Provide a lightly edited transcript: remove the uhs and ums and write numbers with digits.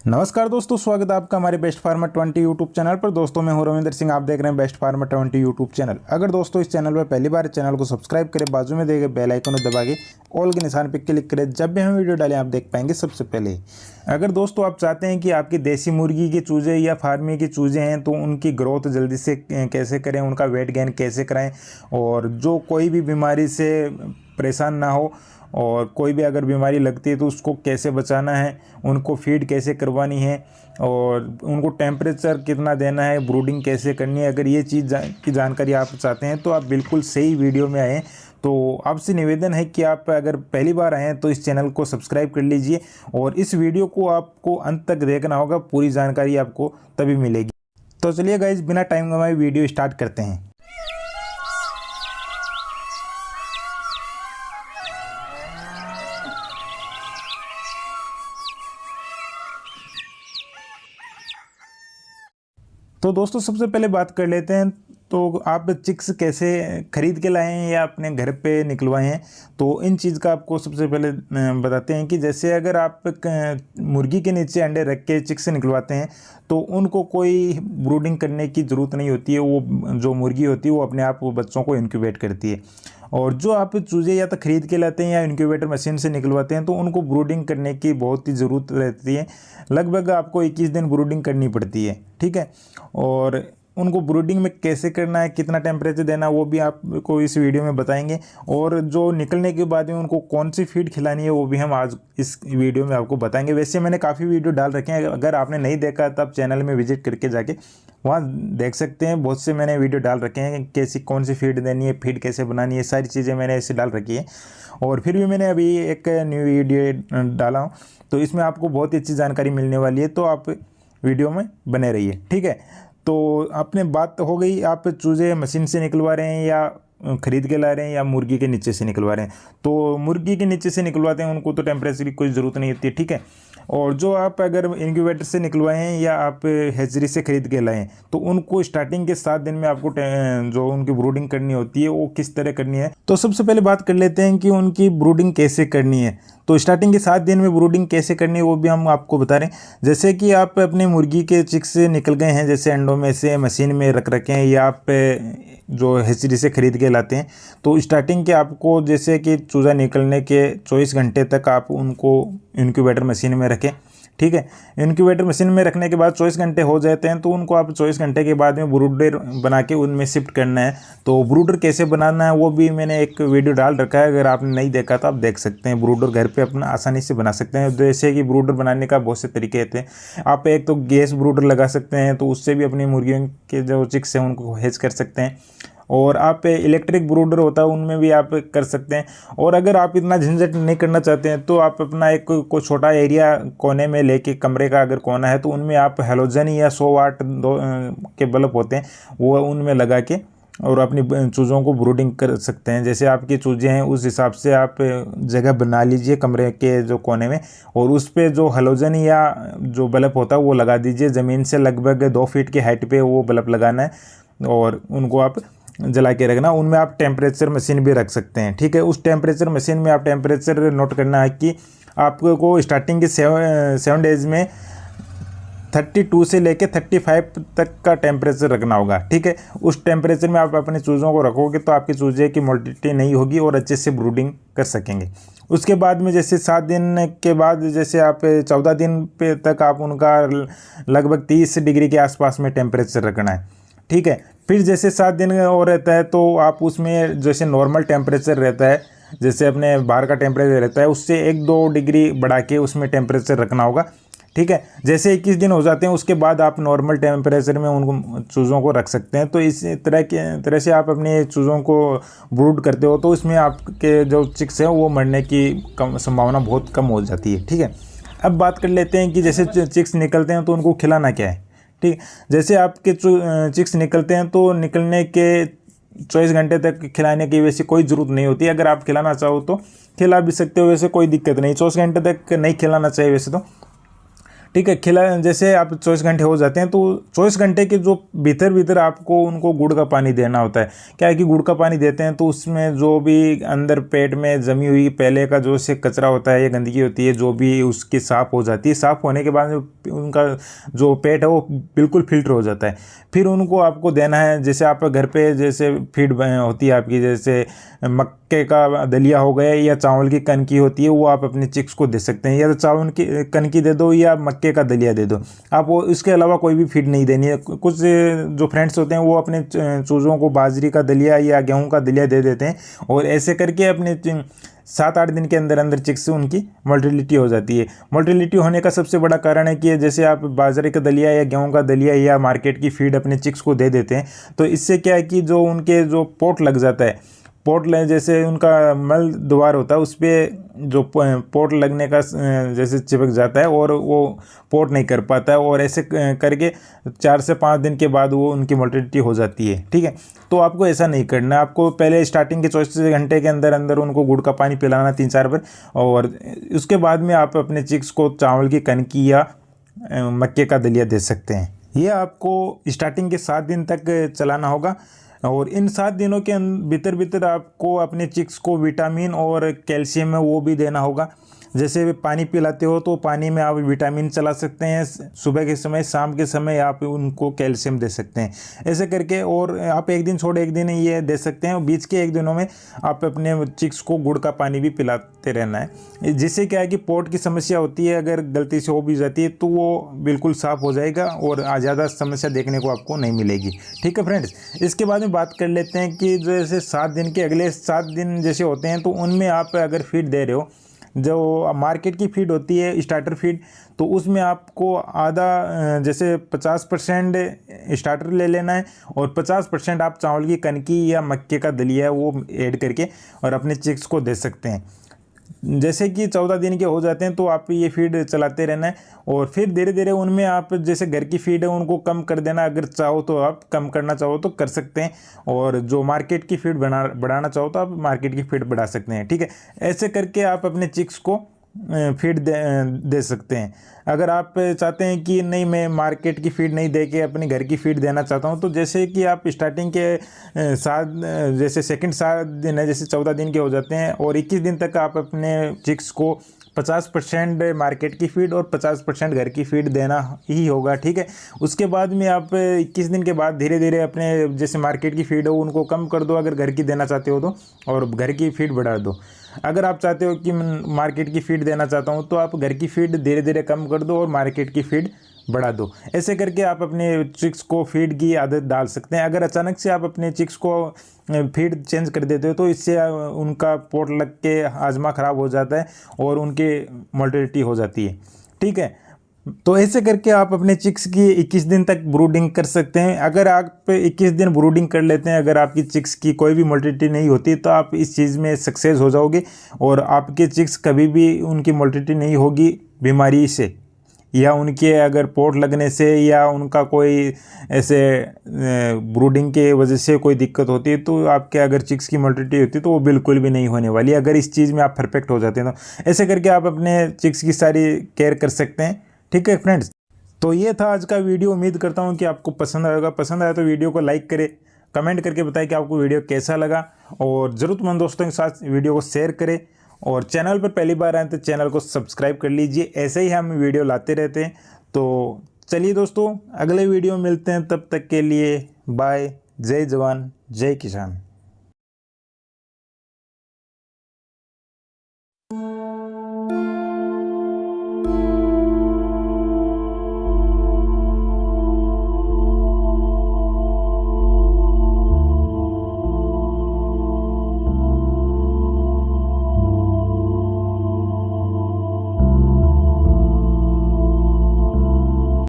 नमस्कार दोस्तों, स्वागत है आपका हमारे बेस्ट फार्मर 20 यूट्यूब चैनल पर। दोस्तों मैं हूं रविंदर सिंह, आप देख रहे हैं बेस्ट फार्मर 20 यूट्यूब चैनल। अगर दोस्तों इस चैनल पर पहली बार चैनल को सब्सक्राइब करें, बाजू में दिए गए बेल आइकन को दबा के ऑल के निशान पर क्लिक करें। जब भी हम वीडियो डालें आप देख पाएंगे सबसे पहले। अगर दोस्तों आप चाहते हैं कि आपकी देसी मुर्गी के चूजे या फार्मी के चूजे हैं तो उनकी ग्रोथ जल्दी से कैसे करें, उनका वेट गेन कैसे कराएँ, और जो कोई भी बीमारी से परेशान ना हो, और कोई भी अगर बीमारी लगती है तो उसको कैसे बचाना है, उनको फीड कैसे करवानी है, और उनको टेम्परेचर कितना देना है, ब्रूडिंग कैसे करनी है, अगर ये चीज़ की जानकारी आप चाहते हैं तो आप बिल्कुल सही वीडियो में आएँ। तो आपसे निवेदन है कि आप अगर पहली बार आए हैं तो इस चैनल को सब्सक्राइब कर लीजिए, और इस वीडियो को आपको अंत तक देखना होगा, पूरी जानकारी आपको तभी मिलेगी। तो चलिए गाइस, बिना टाइम गंवाए वीडियो स्टार्ट करते हैं। तो दोस्तों सबसे पहले बात कर लेते हैं, तो आप चिक्स कैसे ख़रीद के लाए हैं या अपने घर पे निकलवाए हैं। तो इन चीज़ का आपको सबसे पहले बताते हैं कि जैसे अगर आप मुर्गी के नीचे अंडे रख के चिक्स निकलवाते हैं तो उनको कोई ब्रूडिंग करने की ज़रूरत नहीं होती है। वो जो मुर्गी होती है वो अपने आप वो बच्चों को इनक्यूबेट करती है। और जो आप चूज़े या तो ख़रीद के लाते हैं या इनक्यूबेटर मशीन से निकलवाते हैं तो उनको ब्रूडिंग करने की बहुत ही ज़रूरत रहती है। लगभग आपको 21 दिन ब्रूडिंग करनी पड़ती है, ठीक है। और उनको ब्रूडिंग में कैसे करना है, कितना टेम्परेचर देना, वो भी आपको इस वीडियो में बताएंगे। और जो निकलने के बाद में उनको कौन सी फीड खिलानी है वो भी हम आज इस वीडियो में आपको बताएंगे। वैसे मैंने काफ़ी वीडियो डाल रखे हैं, अगर आपने नहीं देखा तो आप चैनल में विजिट करके जाके वहाँ देख सकते हैं। बहुत से मैंने वीडियो डाल रखे हैं, कैसी कौन सी फीड देनी है, फीड कैसे बनानी है, सारी चीज़ें मैंने ऐसे डाल रखी है। और फिर भी मैंने अभी एक न्यू वीडियो डाला हूँ, तो इसमें आपको बहुत ही अच्छी जानकारी मिलने वाली है। तो आप वीडियो में बने रहिए, ठीक है। तो अपने बात हो गई, आप चूज़े मशीन से निकलवा रहे हैं या ख़रीद के ला रहे हैं या मुर्गी के नीचे से निकलवा रहे हैं। तो मुर्गी के नीचे से निकलवाते हैं उनको तो टेम्परेचर की कोई ज़रूरत नहीं होती है, ठीक है। और जो आप अगर इनक्यूबेटर से निकलवाए हैं या आप हैचरी से ख़रीद के लाए हैं तो उनको स्टार्टिंग के 7 दिन में आपको जो उनकी ब्रूडिंग करनी होती है वो किस तरह करनी है। तो सबसे पहले बात कर लेते हैं कि उनकी ब्रूडिंग कैसे करनी है। तो स्टार्टिंग के 7 दिन में ब्रूडिंग कैसे करनी है वो भी हम आपको बता रहे हैं। जैसे कि आप अपने मुर्गी के चिक्स से निकल गए हैं, जैसे अंडों में से मशीन में रख रखे हैं या आप जो हैचरी से ख़रीद के लाते हैं, तो स्टार्टिंग के आपको जैसे कि चूज़ा निकलने के 24 घंटे तक आप उनको इनक्यूबेटर मशीन में रखें, ठीक है। इनक्यूबेटर मशीन में रखने के बाद 24 घंटे हो जाते हैं तो उनको आप 24 घंटे के बाद में ब्रूडर बना के उनमें शिफ्ट करना है। तो ब्रूडर कैसे बनाना है वो भी मैंने एक वीडियो डाल रखा है, अगर आपने नहीं देखा तो आप देख सकते हैं। ब्रूडर घर पे अपना आसानी से बना सकते हैं। जैसे कि ब्रूडर बनाने का बहुत से तरीके होते हैं। आप एक तो गैस ब्रूडर लगा सकते हैं, तो उससे भी अपनी मुर्गियों के जो चिक्स हैं उनको हेज कर सकते हैं। और आप इलेक्ट्रिक ब्रूडर होता है उनमें भी आप कर सकते हैं। और अगर आप इतना झंझट नहीं करना चाहते हैं तो आप अपना एक कोई छोटा एरिया कोने में लेके, कमरे का अगर कोना है तो उनमें आप हेलोजन या 100 वाट के बल्ब होते हैं वो उनमें लगा के और अपनी चूज़ों को ब्रूडिंग कर सकते हैं। जैसे आपकी चूज़ें हैं उस हिसाब से आप जगह बना लीजिए कमरे के जो कोने में, और उस पर जो हेलोजन या जो बल्ब होता है वो लगा दीजिए। ज़मीन से लगभग 2 फीट की हाइट पे वो बल्ब लगाना है और उनको आप जला के रखना। उनमें आप टेम्परेचर मशीन भी रख सकते हैं, ठीक है। उस टेम्परेचर मशीन में आप टेम्परेचर नोट करना है कि आपको स्टार्टिंग के 7 डेज में 32 से लेके 35 तक का टेम्परेचर रखना होगा, ठीक है। उस टेम्परेचर में आप अपने चूज़ों को रखोगे तो आपके चूज़े की मोर्टिलिटी नहीं होगी और अच्छे से ब्रूडिंग कर सकेंगे। उसके बाद में जैसे 7 दिन के बाद जैसे आप 14 दिन पे तक आप उनका लगभग 30 डिग्री के आसपास में टेम्परेचर रखना है, ठीक है। फिर जैसे 7 दिन और रहता है तो आप उसमें जैसे नॉर्मल टेम्परेचर रहता है, जैसे अपने बाहर का टेम्परेचर रहता है उससे 1-2 डिग्री बढ़ा के उसमें टेम्परेचर रखना होगा, ठीक है। जैसे 21 दिन हो जाते हैं उसके बाद आप नॉर्मल टेम्परेचर में उनको चूज़ों को रख सकते हैं। तो इस तरह से आप अपने चूज़ों को ब्रूड करते हो तो इसमें आपके जो चिक्स हैं वो मरने की संभावना बहुत कम हो जाती है, ठीक है। अब बात कर लेते हैं कि जैसे चिक्स निकलते हैं तो उनको खिलाना क्या है, ठीक। जैसे आपके चिक्स निकलते हैं तो निकलने के 24 घंटे तक खिलाने की वैसे कोई ज़रूरत नहीं होती। अगर आप खिलाना चाहो तो खिला भी सकते हो, वैसे कोई दिक्कत नहीं। 24 घंटे तक नहीं खिलाना चाहिए वैसे तो, ठीक है। खिला जैसे आप 24 घंटे हो जाते हैं तो 24 घंटे के जो भीतर आपको उनको गुड़ का पानी देना होता है। क्या है कि गुड़ का पानी देते हैं तो उसमें जो भी अंदर पेट में जमी हुई पहले का जो से कचरा होता है या गंदगी होती है जो भी उसकी साफ़ हो जाती है। साफ़ होने के बाद उनका जो पेट है वो बिल्कुल फिल्टर हो जाता है। फिर उनको आपको देना है, जैसे आप घर पे जैसे फीड होती है आपकी, जैसे मक्के का दलिया हो गया या चावल की कनकी होती है, वो आप अपने चिक्स को दे सकते हैं। या तो चावल की कनकी दे दो या मक्के का दलिया दे दो आप, वो इसके अलावा कोई भी फीड नहीं देनी है। कुछ जो फ्रेंड्स होते हैं वो अपने चूज़ों को बाजरी का दलिया या गेहूं का दलिया दे देते हैं, और ऐसे करके अपने 7-8 दिन के अंदर अंदर चिक्स से उनकी मोर्टेलिटी हो जाती है। मोर्टेलिटी होने का सबसे बड़ा कारण है कि जैसे आप बाजरे का दलिया या गेहूं का दलिया या मार्केट की फीड अपने चिक्स को दे देते हैं, तो इससे क्या है कि जो उनके जो पोट लग जाता है, पोट जैसे उनका मल द्वार होता है उस पर जो पोट लगने का जैसे चिपक जाता है और वो पोट नहीं कर पाता है, और ऐसे करके 4 से 5 दिन के बाद वो उनकी मोर्टेलिटी हो जाती है। ठीक है, तो आपको ऐसा नहीं करना है। आपको पहले स्टार्टिंग के 24 घंटे के अंदर अंदर उनको गुड़ का पानी पिलाना 3-4 बार, और उसके बाद में आप अपने चिक्स को चावल की कनकी या मक्के का दलिया दे सकते हैं। ये आपको स्टार्टिंग के 7 दिन तक चलाना होगा, और इन 7 दिनों के भीतर आपको अपने चिक्स को विटामिन और कैल्शियम है वो भी देना होगा। जैसे पानी पिलाते हो तो पानी में आप विटामिन चला सकते हैं सुबह के समय, शाम के समय आप उनको कैल्शियम दे सकते हैं, ऐसे करके। और आप एक दिन छोड़ एक दिन ये दे सकते हैं, और बीच के 1 दिनों में आप अपने चिक्स को गुड़ का पानी भी पिलाते रहना है। जिससे क्या है कि पोट की समस्या होती है, अगर गलती से हो भी जाती है तो वो बिल्कुल साफ़ हो जाएगा और ज़्यादा समस्या देखने को आपको नहीं मिलेगी। ठीक है फ्रेंड्स, इसके बाद में बात कर लेते हैं कि जैसे 7 दिन के अगले 7 दिन जैसे होते हैं तो उनमें आप अगर फीड दे रहे हो, जो मार्केट की फीड होती है स्टार्टर फीड, तो उसमें आपको आधा जैसे 50% स्टार्टर ले लेना है, और 50% आप चावल की कनकी या मक्के का दलिया है वो ऐड करके और अपने चिक्स को दे सकते हैं। जैसे कि 14 दिन के हो जाते हैं तो आप ये फीड चलाते रहना है, और फिर धीरे धीरे उनमें आप जैसे घर की फीड है उनको कम कर देना, अगर चाहो तो आप कम करना चाहो तो कर सकते हैं, और जो मार्केट की फीड बढ़ाना चाहो तो आप मार्केट की फीड बढ़ा सकते हैं। ठीक है, ऐसे करके आप अपने चिक्स को फीड दे सकते हैं। अगर आप चाहते हैं कि नहीं मैं मार्केट की फीड नहीं दे के अपने घर की फीड देना चाहता हूं, तो जैसे कि आप स्टार्टिंग के 7 जैसे सेकंड 7 दिन है, जैसे 14 दिन के हो जाते हैं, और 21 दिन तक आप अपने चिक्स को 50% मार्केट की फीड और 50% घर की फीड देना ही होगा। ठीक है, उसके बाद में आप 21 दिन के बाद धीरे धीरे अपने जैसे मार्केट की फीड हो उनको कम कर दो अगर घर की देना चाहते हो तो, और घर की फीड बढ़ा दो। अगर आप चाहते हो कि मैं मार्केट की फीड देना चाहता हूं तो आप घर की फीड धीरे धीरे कम कर दो और मार्केट की फीड बढ़ा दो। ऐसे करके आप अपने चिक्स को फीड की आदत डाल सकते हैं। अगर अचानक से आप अपने चिक्स को फीड चेंज कर देते हो तो इससे उनका पोट लग के हाजमा ख़राब हो जाता है और उनकी मोर्टेलिटी हो जाती है। ठीक है, तो ऐसे करके आप अपने चिक्स की 21 दिन तक ब्रूडिंग कर सकते हैं। अगर आप 21 दिन ब्रूडिंग कर लेते हैं, अगर आपकी चिक्स की कोई भी मोर्टेलिटी नहीं होती तो आप इस चीज़ में सक्सेस हो जाओगे, और आपके चिक्स कभी भी उनकी मोर्टेलिटी नहीं होगी बीमारी से, या उनके अगर पोट लगने से, या उनका कोई ऐसे ब्रूडिंग के वजह से कोई दिक्कत होती है तो आपके अगर चिक्स की मोर्टेलिटी होती है तो वो बिल्कुल भी नहीं होने वाली, अगर इस चीज़ में आप परफेक्ट हो जाते हैं तो। ऐसे करके आप अपने चिक्स की सारी केयर कर सकते हैं। ठीक है फ्रेंड्स, तो ये था आज का वीडियो। उम्मीद करता हूँ कि आपको पसंद आएगा। पसंद आया तो वीडियो को लाइक करें, कमेंट करके बताएं कि आपको वीडियो कैसा लगा, और ज़रूरतमंद दोस्तों के साथ वीडियो को शेयर करें, और चैनल पर पहली बार आए तो चैनल को सब्सक्राइब कर लीजिए। ऐसे ही हम वीडियो लाते रहते हैं। तो चलिए दोस्तों, अगले वीडियो में मिलते हैं, तब तक के लिए बाय। जय जवान जय किसान।